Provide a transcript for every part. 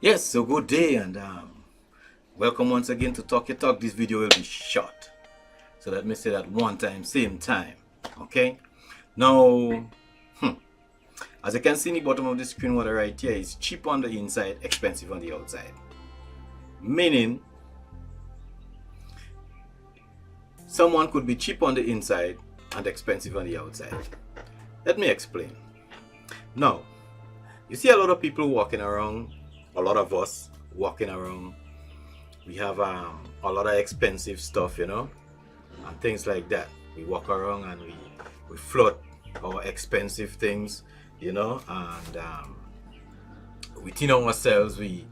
Yes, so good day and welcome once again to Talk Your Talk. This video will be short. So let me say that one time, same time. Okay? Now, as you can see in the bottom of the screen, what I write here is cheap on the inside, expensive on the outside. Meaning, someone could be cheap on the inside and expensive on the outside. Let me explain. Now, you see a lot of people walking around, a lot of us walking around. We have a lot of expensive stuff, and things like that. We walk around and we float our expensive things, and within ourselves we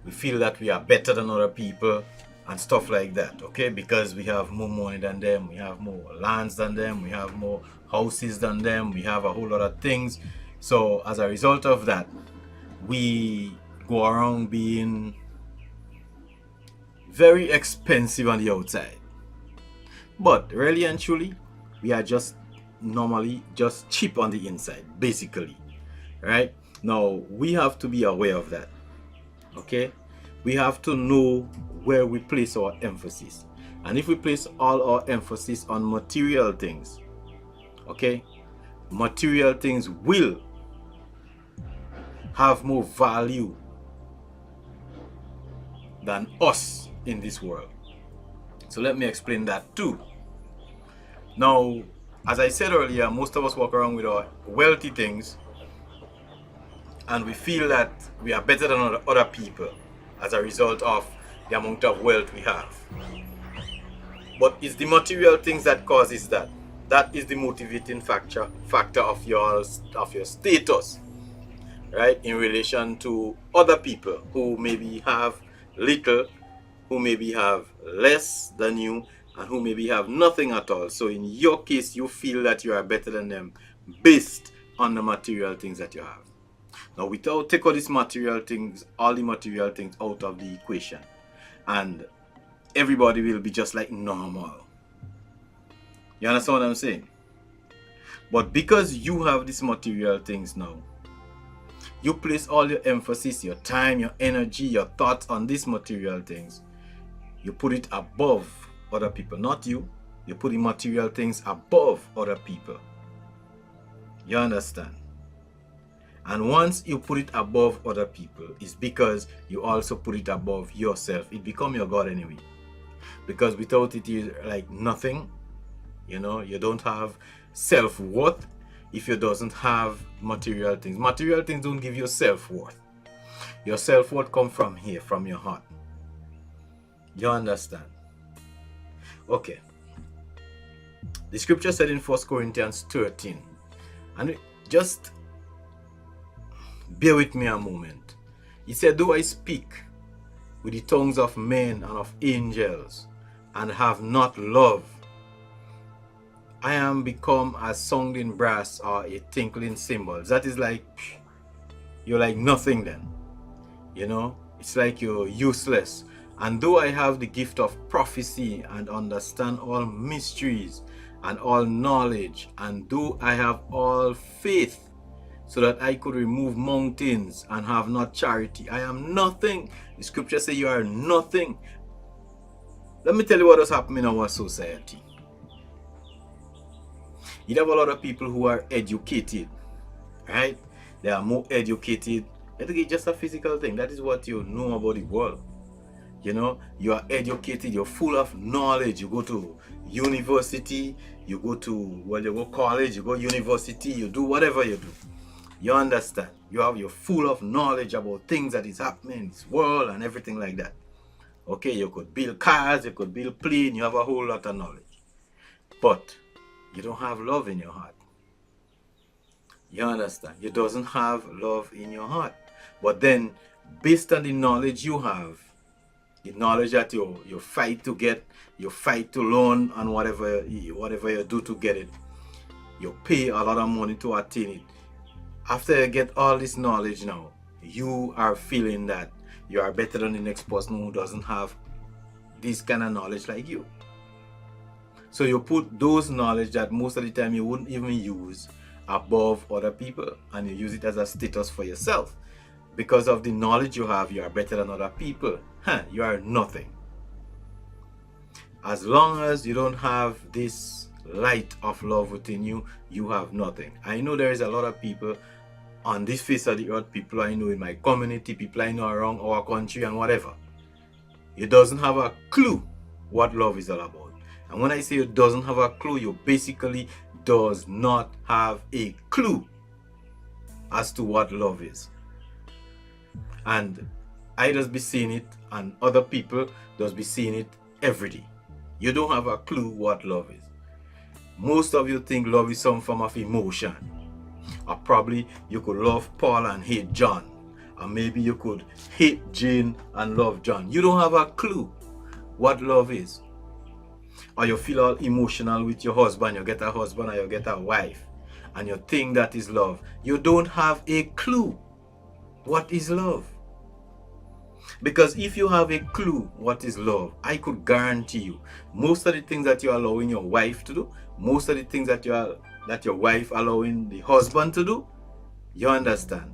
feel that we are better than other people and stuff like that. Okay, because we have more money than them, we have more lands than them, we have more houses than them, we have a whole lot of things. So as a result of that, we go around being very expensive on the outside. But really and truly, we are just normally just cheap on the inside, basically. Right? Now, we have to be aware of that. Okay? We have to know where we place our emphasis. And if we place all our emphasis on material things, okay, material things will have more value than us in this world. So let me explain that too. Now, as I said earlier, most of us walk around with our wealthy things and we feel that we are better than other people as a result of the amount of wealth we have. But it's the material things that causes that. That is the motivating factor of your status, right? In relation to other people who maybe have little, who maybe have less than you, and who maybe have nothing at all. So in your case, you feel that you are better than them based on the material things that you have. Now, without take all these material things, all the material things out of the equation, and everybody will be just like normal. You understand what I'm saying? But because you have these material things now, you place all your emphasis, your time, your energy, your thoughts on these material things. You put it above other people, not you. You put the material things above other people. You understand? And once you put it above other people, it's because you also put it above yourself. It becomes your God anyway. Because without it, you're like nothing. You don't have self-worth if you doesn't have material things. Material things don't give you self-worth. Your self-worth comes from here, from your heart. You understand? Okay. The scripture said in 1 Corinthians 13, and just bear with me a moment. He said, though I speak with the tongues of men and of angels and have not love, I am become as sounding brass or a tinkling cymbal. That is like, you're like nothing then. It's like you're useless. And though I have the gift of prophecy and understand all mysteries and all knowledge, and though I have all faith so that I could remove mountains and have not charity, I am nothing. The scripture says you are nothing. Let me tell you what has happened in our society. You have a lot of people who are educated, right? They are more educated. I think it's just a physical thing. That is what you know about the world. You are educated, you're full of knowledge. You go to university, you go college, you go university, you do whatever you do. You understand? You're full of knowledge about things that is happening in this world and everything like that. Okay, you could build cars, you could build planes, you have a whole lot of knowledge. But you don't have love in your heart. You understand? You doesn't have love in your heart. But then, based on the knowledge you have, the knowledge that you fight to get, you fight to learn, and whatever you do to get it, you pay a lot of money to attain it. After you get all this knowledge now, you are feeling that you are better than the next person who doesn't have this kind of knowledge like you. So you put those knowledge that most of the time you wouldn't even use above other people, and you use it as a status for yourself, because of the knowledge you have, you are better than other people. You are nothing. As long as you don't have this light of love within you, you have nothing. I know there is a lot of people on this face of the earth, people I know in my community, people I know around our country and whatever. You doesn't have a clue what love is all about. And when I say you doesn't have a clue, you basically does not have a clue as to what love is. And I just be seeing it, and other people just be seeing it every day. You don't have a clue what love is. Most of you think love is some form of emotion. Or probably you could love Paul and hate John. Or maybe you could hate Jane and love John. You don't have a clue what love is. Or you feel all emotional with your husband. You get a husband or you get a wife. And you think that is love. You don't have a clue what is love. Because if you have a clue what is love, I could guarantee you, most of the things that you're allowing your wife to do, most of the things that your wife allowing the husband to do, you understand,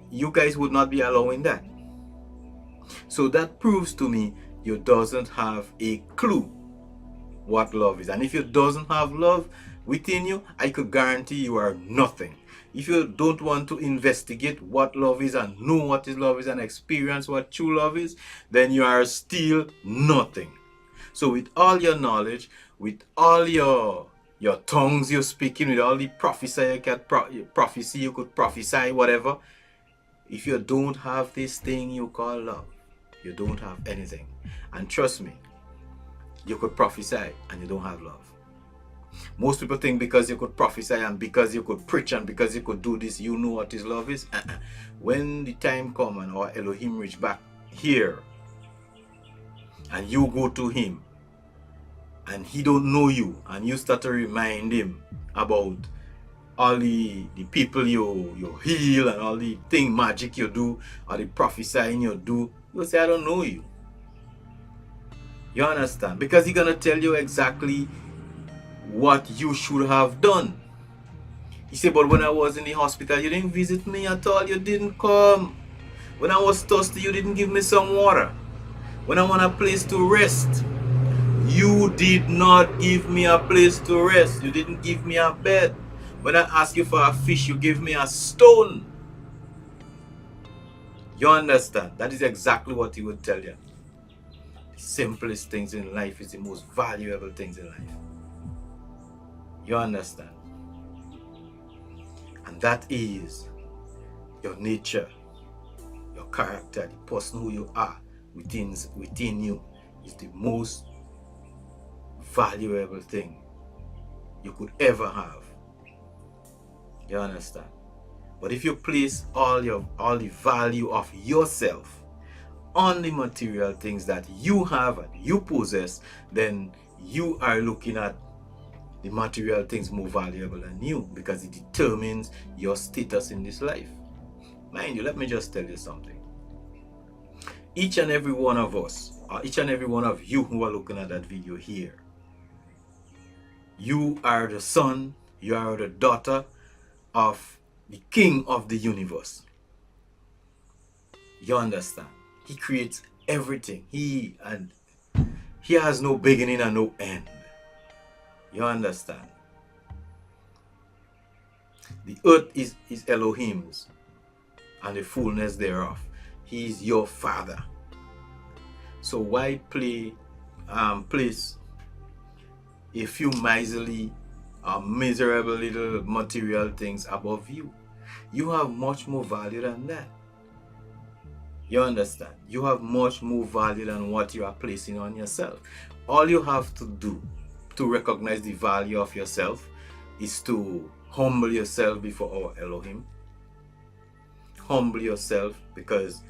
you guys would not be allowing that. So that proves to me you doesn't have a clue what love is. And if you doesn't have love within you, I could guarantee you are nothing. If you don't want to investigate what love is and know what is love is and experience what true love is, then you are still nothing. So with all your knowledge, with all your tongues you're speaking, with all the prophecy you could prophesy, whatever, if you don't have this thing you call love, you don't have anything. And trust me, you could prophesy and you don't have love. Most people think because you could prophesy and because you could preach and because you could do this, you know what his love is. When the time comes and our Elohim reach back here and you go to him and he don't know you and you start to remind him about all the people you heal and all the thing magic you do or the prophesying you do, you'll say, I don't know you. You understand? Because he's gonna tell you exactly what you should have done. He said, but when I was in the hospital, you didn't visit me at all. You didn't come. When I was thirsty, you didn't give me some water. When I want a place to rest, you did not give me a place to rest. You didn't give me a bed. When I asked you for a fish, you gave me a stone. You understand? That is exactly what he would tell you. The simplest things in life is the most valuable things in life. You understand? And that is your nature, your character, the person who you are within you is the most valuable thing you could ever have. You understand? But if you place all the value of yourself on the material things that you have and you possess, then you are looking at the material things more valuable than you, because it determines your status in this life. Mind you, let me just tell you something. Each and every one of us, or each and every one of you who are looking at that video here, you are the son, you are the daughter of the King of the universe. You understand? He creates everything. He has no beginning and no end. You understand? The earth is Elohim's and the fullness thereof. He is your father. So why place a few miserly miserable little material things above you? You have much more value than that. You understand? You have much more value than what you are placing on yourself. All you have to do to recognize the value of yourself is to humble yourself before our Elohim. Humble yourself, because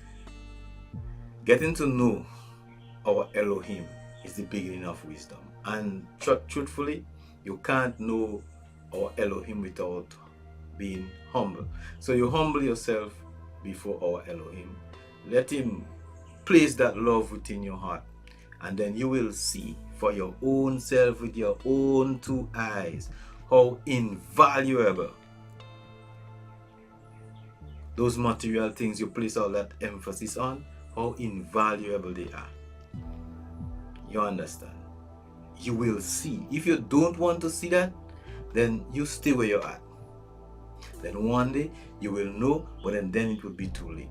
getting to know our Elohim is the beginning of wisdom. And truthfully, you can't know our Elohim without being humble. So you humble yourself before our Elohim. Let him place that love within your heart, and then you will see for your own self with your own two eyes how invaluable those material things you place all that emphasis on, how invaluable they are. You understand? You will see. If you don't want to see that, then you stay where you're at. Then one day you will know, but then it will be too late.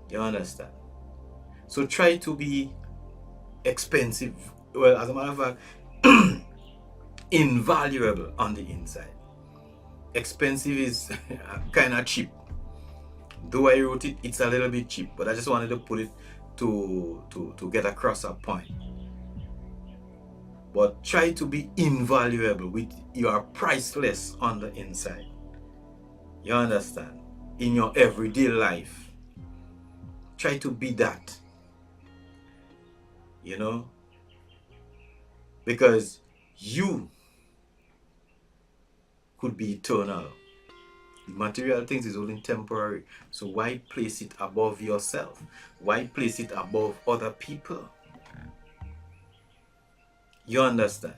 You understand? So try to be expensive. Well, as a matter of fact, invaluable on the inside. Expensive is kind of cheap. Though I wrote it, it's a little bit cheap, but I just wanted to put it to get across a point. But try to be invaluable with your priceless on the inside. You understand? In your everyday life, try to be that. You know? Because you could be eternal. The material things is only temporary. So why place it above yourself? Why place it above other people? You understand?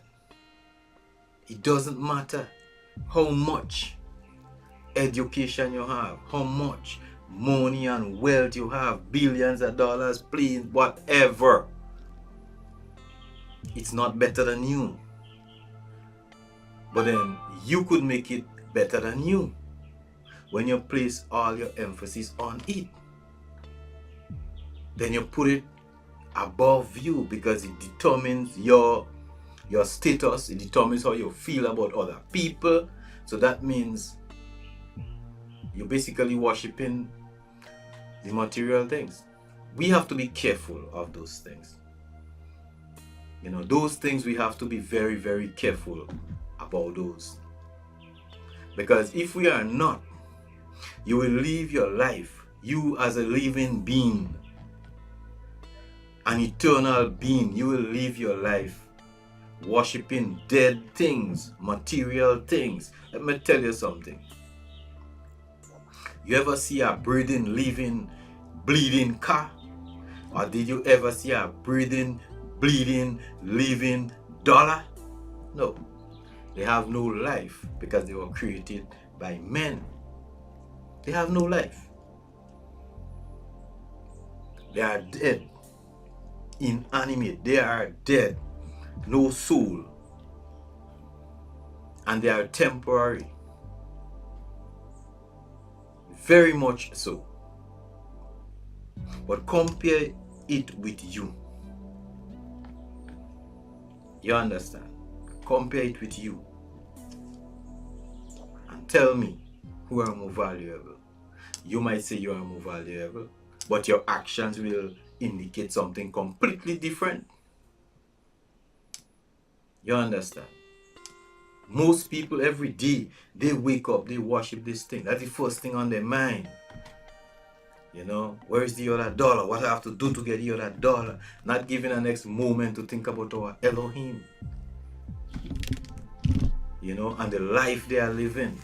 It doesn't matter how much education you have, how much money and wealth you have, billions of dollars, planes, whatever. It's not better than you. But then you could make it better than you when you place all your emphasis on it. Then you put it above you because it determines your status, it determines how you feel about other people. So that means you're basically worshiping the material things. We have to be careful of those things. You know, those things we have to be very, very careful about those. Because if we are not, you will live your life, you as a living being, an eternal being, you will live your life worshiping dead things, material things. Let me tell you something. You ever see a breathing, living, bleeding car? Or did you ever see a breathing, bleeding, living dollar? No. They have no life because they were created by men. They have no life. They are dead. Inanimate. They are dead. No soul. And they are temporary. Very much so. But compare it with you. You understand? Compare it with you. And tell me who are more valuable. You might say you are more valuable, but your actions will indicate something completely different. You understand? Most people every day, they wake up, they worship this thing. That's the first thing on their mind. You know, where is the other dollar? What I have to do to get the other dollar? Not giving the next moment to think about our Elohim. You know, and the life they are living.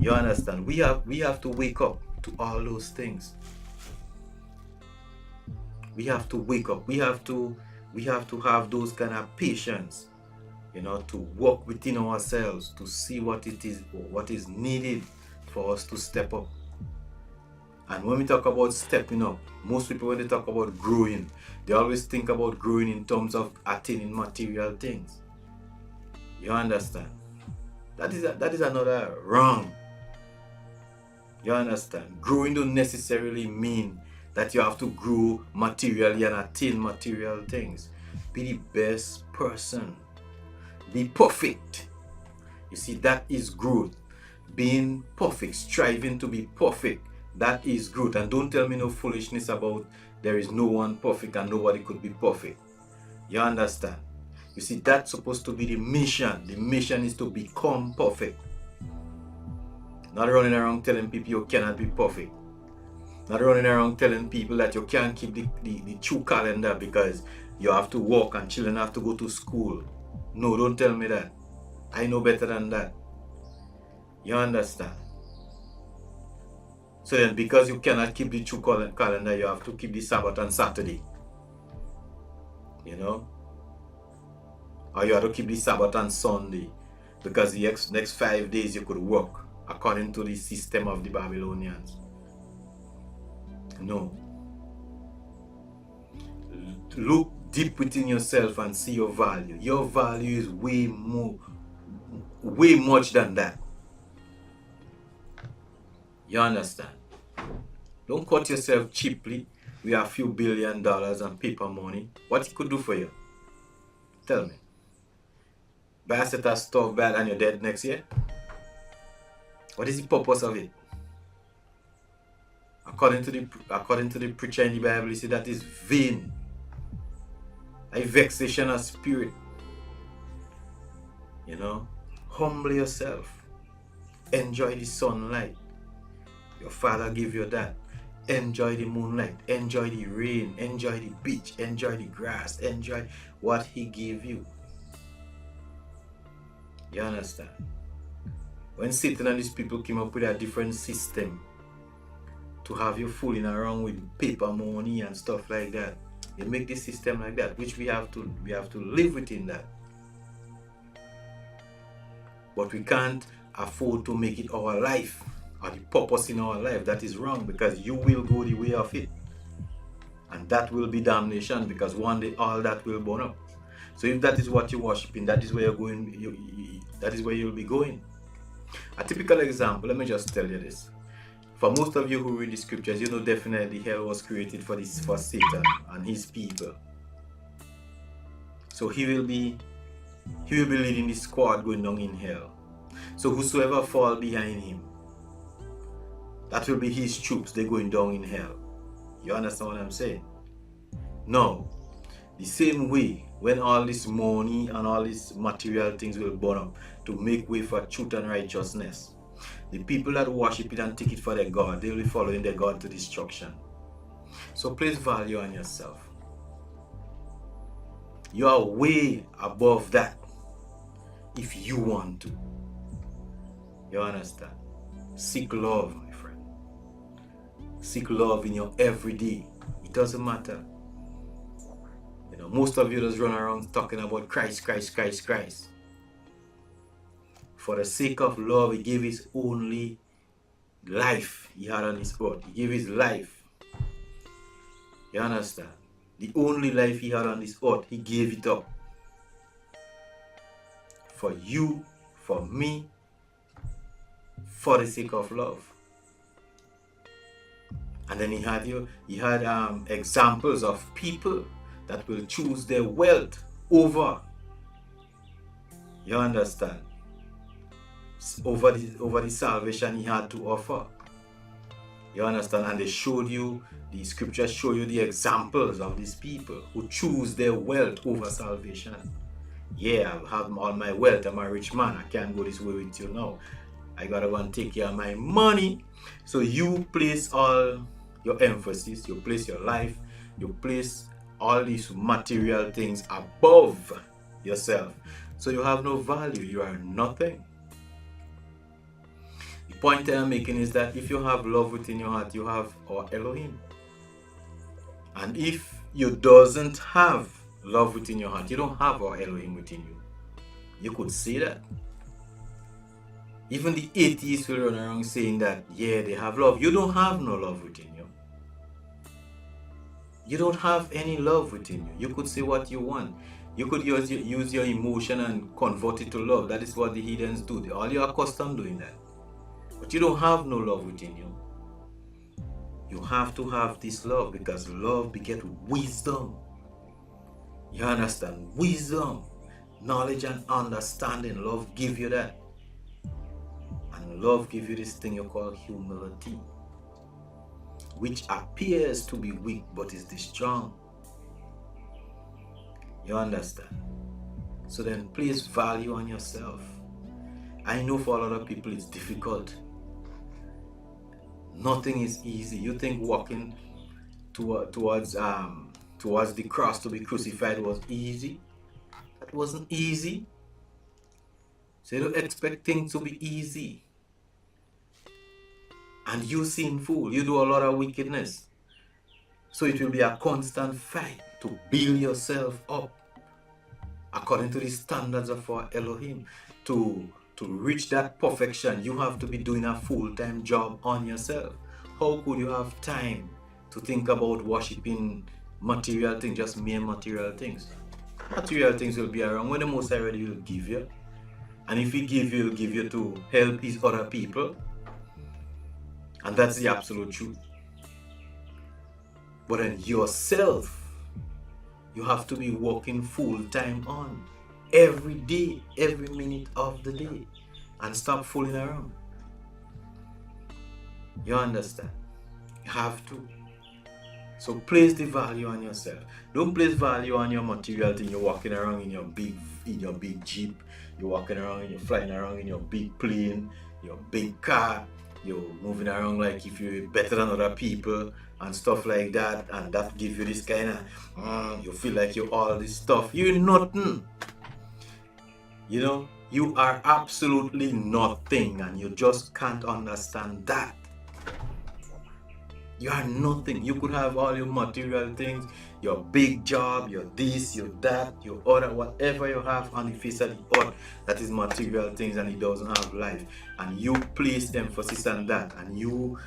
You understand? We have to wake up to all those things. We have to wake up. We have to have those kind of patience, you know, to walk within ourselves, to see what is needed for us to step up. And when we talk about stepping up, most people, when they talk about growing, they always think about growing in terms of attaining material things. You understand? That is another wrong. You understand? Growing don't necessarily mean that you have to grow materially and attain material things. Be the best person. Be perfect. You see, that is growth. Being perfect, striving to be perfect, that is growth. And don't tell me no foolishness about there is no one perfect and nobody could be perfect. You understand? You see, that's supposed to be the mission. The mission is to become perfect. Not running around telling people you cannot be perfect. Not running around telling people that you can't keep the true calendar because you have to work and children have to go to school. No, don't tell me that. I know better than that. You understand? So then because you cannot keep the true calendar, you have to keep the Sabbath on Saturday. You know? Or you have to keep the Sabbath on Sunday because the next 5 days you could work. according to the system of the Babylonians. No. Look deep within yourself and see your value. Your value is way much than that. You understand? Don't cut yourself cheaply with a few $1 billion and paper money. What it could do for you? Tell me. Buy a set of stuff bad and you're dead next year? What is the purpose of it? According to the preacher in the Bible, you see that is vain. A vexation of spirit. You know? Humble yourself. Enjoy the sunlight. Your father give you that. Enjoy the moonlight. Enjoy the rain. Enjoy the beach. Enjoy the grass. Enjoy what he gave you. You understand? When Satan and these people came up with a different system to have you fooling around with paper money and stuff like that, they make this system like that, which we have to live within that. But we can't afford to make it our life or the purpose in our life. That is wrong, because you will go the way of it, and that will be damnation, because one day all that will burn up. So if that is what you're worshiping, that is where you're going. That is where you'll be going. A typical example, let me just tell you this. For most of you who read the scriptures, you know definitely hell was created for Satan and his people. So he will be leading the squad going down in hell. So whosoever fall behind him, that will be his troops. They're going down in hell. You understand what I'm saying? No. The same way, when all this money and all these material things will burn up to make way for truth and righteousness, the people that worship it and take it for their God, they will be following their God to destruction. So place value on yourself. You are way above that if you want to. You understand? Seek love, my friend. Seek love in your everyday. It doesn't matter. You know, most of you just run around talking about Christ, Christ, Christ, Christ. For the sake of love, he gave his only life he had on his earth. He gave his life. You understand? The only life he had on this earth, he gave it up. For you, for me, for the sake of love. And then he had examples of people that will choose their wealth over, you understand, over the salvation he had to offer. You understand? And they showed you, the scriptures show you the examples of these people who choose their wealth over salvation. Yeah, I have all my wealth, I'm a rich man, I can't go this way with you now. I gotta go and take care of my money. So you place all your emphasis, you place your life, you place all these material things above yourself. So you have no value, you are nothing. The point I'm making is that if you have love within your heart, you have our Elohim. And if you doesn't have love within your heart, you don't have our Elohim within you. You could say that. Even the atheists will run around saying that, yeah, they have love. You don't have no love within you. You don't have any love within you. You could say what you want. You could use your emotion and convert it to love. That is what the heathens do. All you are accustomed doing that. But you don't have no love within you. You have to have this love, because love begets wisdom. You understand? Wisdom, knowledge and understanding. Love gives you that. And love gives you this thing you call humility, which appears to be weak but is the strong. You understand? So then place value on yourself. I know for a lot of people it's difficult. Nothing is easy. You think walking towards the cross to be crucified was easy? That wasn't easy. So you don't expect things to be easy. And you sinful, you do a lot of wickedness. So it will be a constant fight to build yourself up according to the standards of our Elohim, to to reach that perfection, you have to be doing a full-time job on yourself. How could you have time to think about worshiping material things, just mere material things? Material things will be around when the Most High already will give you. And if He give you, He'll give you to help His other people. And that's the absolute truth. But then yourself, you have to be working full-time on every day, every minute of the day, and stop fooling around. You understand? You have to. So place the value on yourself. Don't place value on your material thing. You're walking around in your big Jeep. You're walking around and you're flying around in your big plane, your big car. You're moving around like if you're better than other people and stuff like that, and that gives you this kind of you feel like you're all this stuff. You're nothing. You know, you are absolutely nothing, and you just can't understand that. You are nothing. You could have all your material things, your big job, your this, your that, your other, whatever you have on the face of the earth that is material things, and it doesn't have life. And you place emphasis on that, and you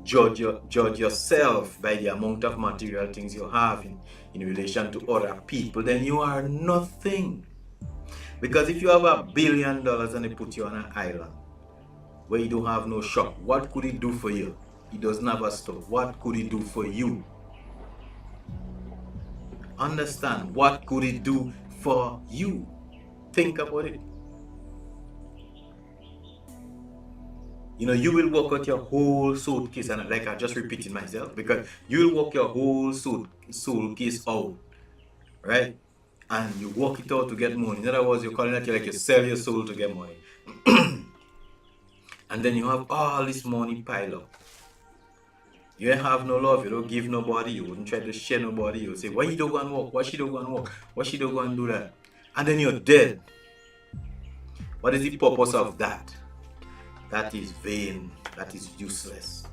judge yourself by the amount of material things you have in relation to other people, then you are nothing. Because if you have $1 billion and they put you on an island where you don't have no shop, what could it do for you? It doesn't have a store. What could it do for you? Understand, what could it do for you? Think about it. You know, you will work out your whole suitcase, and like I just repeating myself, because you will work your whole suitcase out, right? And you work it out to get money. In other words, you're calling it like you sell your soul to get money. And then you have all this money pile up. You ain't have no love, you don't give nobody, you wouldn't try to share nobody, you say, why you don't go and work? Why she don't go and work? Why she don't go and do that? And then you're dead. What is the purpose of that? That is vain. That is useless.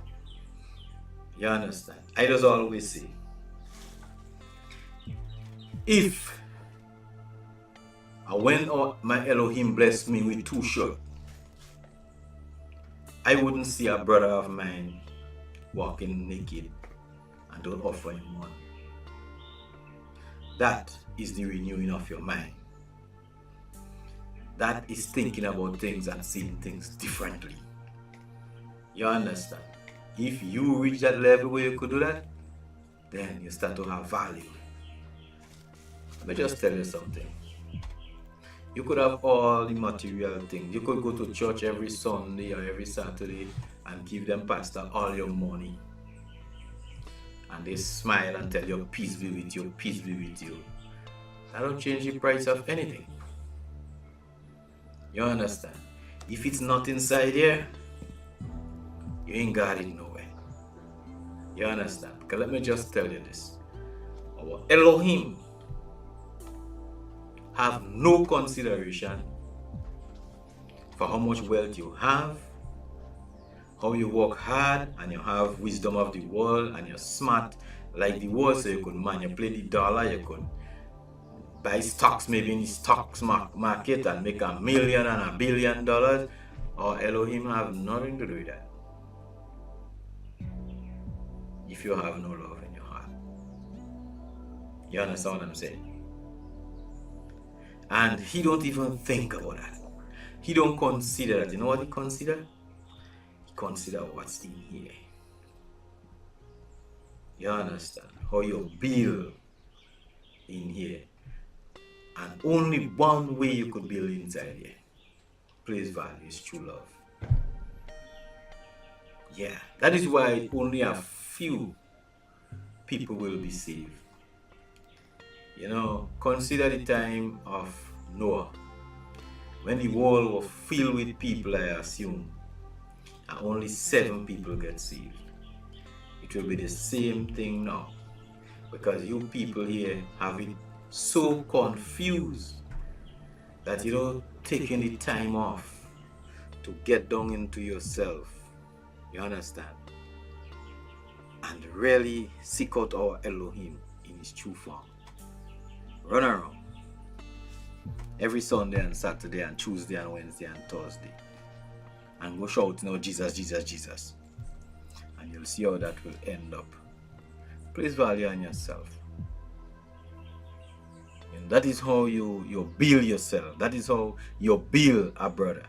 You understand? I just always say, if when my Elohim blessed me with 2 shirts, I wouldn't see a brother of mine walking naked and don't offer him money. That is the renewing of your mind. That is thinking about things and seeing things differently. You understand? If you reach that level where you could do that, then you start to have value. Let me just tell you something. You could have all the material things. You could go to church every Sunday or every Saturday and give them pastor all your money. And they smile and tell you, peace be with you, peace be with you. That don't change the price of anything. You understand? If it's not inside here, you ain't got it nowhere. You understand? Because let me just tell you this. Our Elohim have no consideration for how much wealth you have, how you work hard, and you have wisdom of the world, and you're smart like the world, so you could manipulate the dollar, you could buy stocks maybe in the stocks market and make $1 million and $1 billion. Or Elohim have nothing to do with that. If you have no love in your heart. You understand what I'm saying? And he don't even think about that. He don't consider that. You know what he consider? He consider what's in here. You understand? How you build in here. And only one way you could build inside here. Place value is true love. Yeah, that is why only a few people will be saved. You know, consider the time of Noah, when the world was filled with people, I assume, and only 7 people get saved. It will be the same thing now, because you people here have it so confused that you don't take any time off to get down into yourself. You understand? And really seek out our Elohim in his true form. Run around. every Sunday and Saturday and Tuesday and Wednesday and Thursday. And go shouting out Jesus, Jesus, Jesus. And you'll see how that will end up. Place value on yourself. And that is how you build yourself. That is how you build a brother.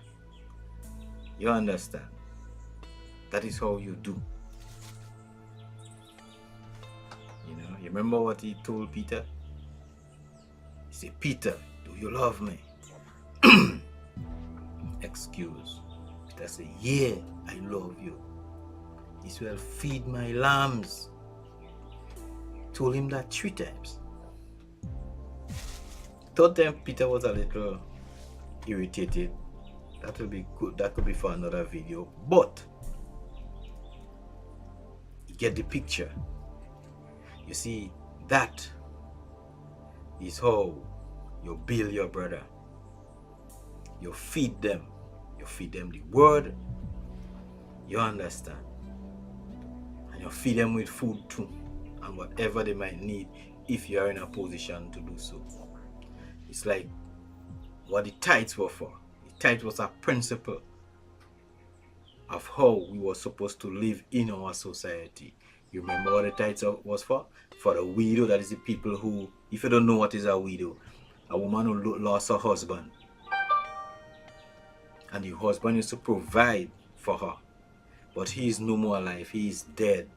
You understand? That is how you do. You know, you remember what he told Peter? He said, Peter, do you love me? Excuse. Peter said, yeah, I love you. He said, well, feed my lambs. Told him that 3 times. Third time Peter was a little irritated. That will be good. That could be for another video. But you get the picture. You see, that is how you build your brother. You feed them. You feed them the word. You understand? And you feed them with food too. And whatever they might need if you are in a position to do so. It's like what the tithes were for. The tithe was a principle of how we were supposed to live in our society. You remember what the tithe was for? For the widow, that is the people who, if you don't know what is a widow, a woman who lost her husband. And the husband used to provide for her. But he is no more alive, he is dead.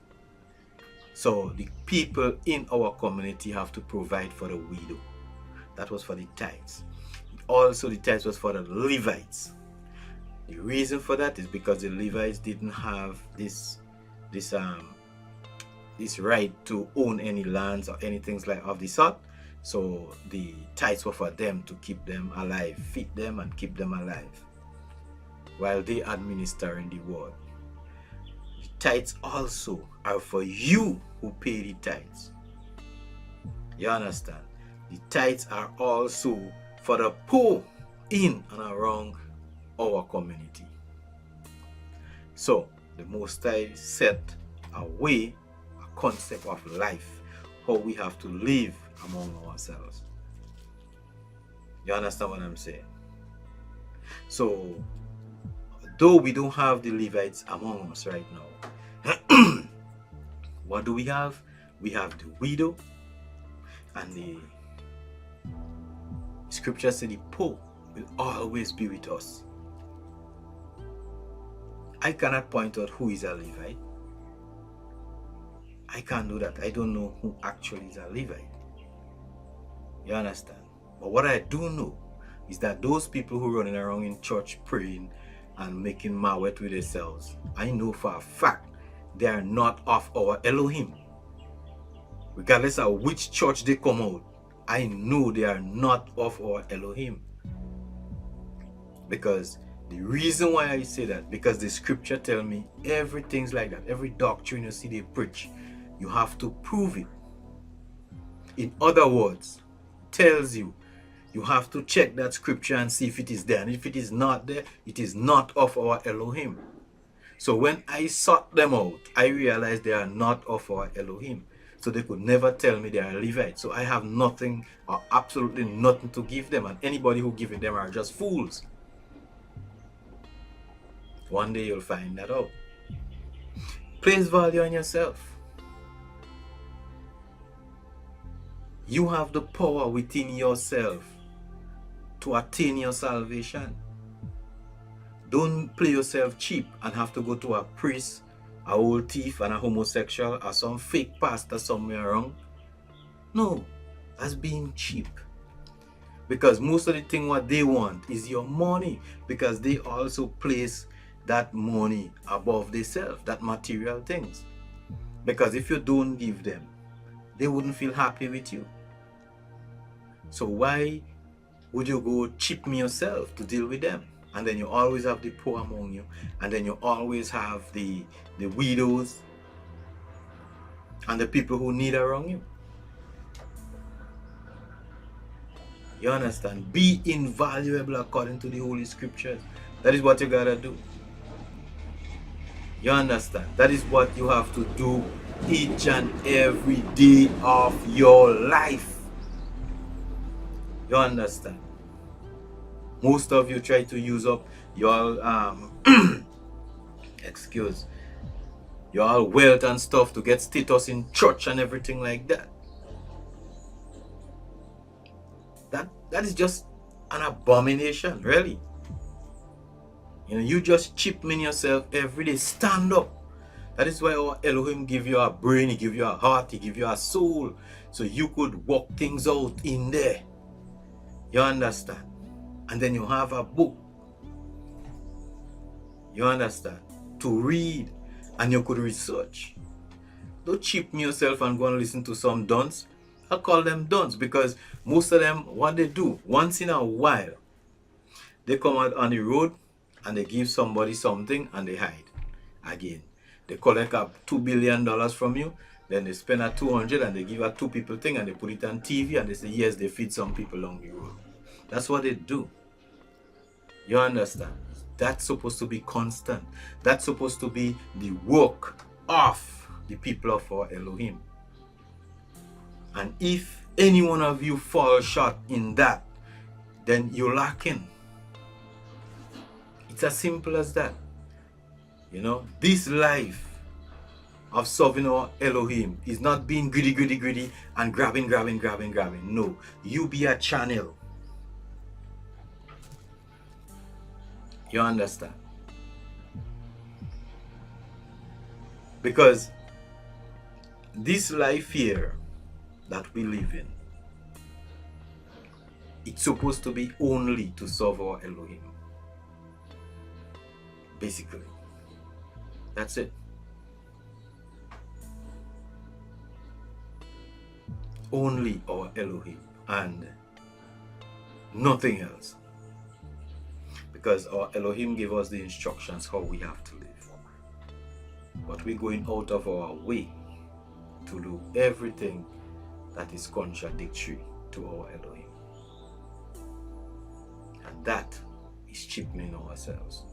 So the people in our community have to provide for the widow. That was for the tithes. Also, the tithes was for the Levites. The reason for that is because the Levites didn't have this right to own any lands or anything like of the sort. So the tithes were for them to keep them alive, feed them and keep them alive while they administering the word. The tithes also are for you who pay the tithes. You understand? The tithes are also for the poor in and around our community. So the Most High set a way, a concept of life, how we have to live among ourselves. You understand what I'm saying? So though we don't have the Levites among us right now, what do we have? We have the widow, and the scripture said the poor will always be with us. I cannot point out who is a Levite. I can't do that. I don't know who actually is a Levite. You understand? But what I do know is that those people who running around in church praying and making mawet with themselves, I know for a fact they are not of our Elohim. Regardless of which church they come out, I know they are not of our Elohim. Because the reason why I say that, because the scripture tell me everything's like that. Every doctrine you see they preach, you have to prove it. In other words, tells you, you have to check that scripture and see if it is there. And if it is not there, it is not of our Elohim. So when I sought them out, I realized they are not of our Elohim. So they could never tell me they are Levites. So I have nothing or absolutely nothing to give them. And anybody who gives them are just fools. One day you'll find that out. Place value on yourself. You have the power within yourself to attain your salvation. Don't play yourself cheap and have to go to a priest, a old thief and a homosexual or some fake pastor somewhere around. No, that's being cheap. Because most of the thing what they want is your money, because they also place that money above themselves, that material things. Because if you don't give them, they wouldn't feel happy with you. So why would you go cheap me yourself to deal with them? And then you always have the poor among you, and then you always have the widows and the people who need around you. You understand? Be invaluable according to the Holy Scriptures. That is what you gotta do. You understand? That is what you have to do each and every day of your life. You understand? Most of you try to use up your excuse, your wealth and stuff to get status in church and everything like that. That is just an abomination, really. You know, you just cheapen yourself every day. Stand up. That is why our Elohim give you a brain, he give you a heart, he give you a soul, so you could work things out in there. You understand? And then you have a book. You understand? To read, and you could research. Don't cheapen yourself and go and listen to some dunce. I call them dunce because most of them, what they do, once in a while, they come out on the road and they give somebody something and they hide again. They collect up $2 billion from you, then they spend a 200 and they give a 2 people thing and they put it on TV and they say, yes, they feed some people along the road. That's what they do. You understand? That's supposed to be constant. That's supposed to be the work of the people of our Elohim. And if any one of you fall short in that, then you're lacking. It's as simple as that. You know, this life of serving our Elohim is not being greedy and grabbing. No, you be a channel. You understand? Because this life here that we live in, it's supposed to be only to serve our Elohim. Basically. That's it. Only our Elohim and nothing else. Because our Elohim gave us the instructions how we have to live. But we're going out of our way to do everything that is contradictory to our Elohim. And that is cheapening ourselves.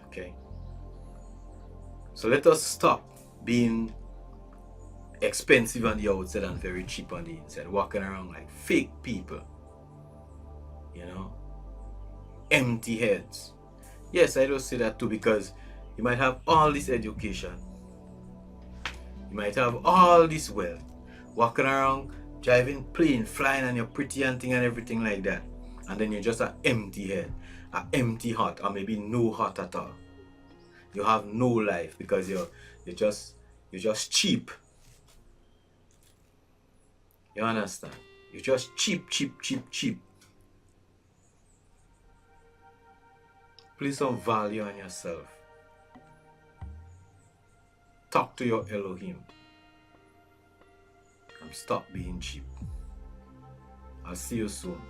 Okay? So let us stop being expensive on the outside and very cheap on the inside, walking around like fake people. You know? Empty heads. Yes, I don't say that too, because you might have all this education. You might have all this wealth. Walking around, driving plane, flying, and you're pretty and thing and everything like that. And then you're just an empty head, an empty heart, or maybe no heart at all. You have no life because you're just cheap. You understand? You're just cheap. Place some value on yourself. Talk to your Elohim. And stop being cheap. I'll see you soon.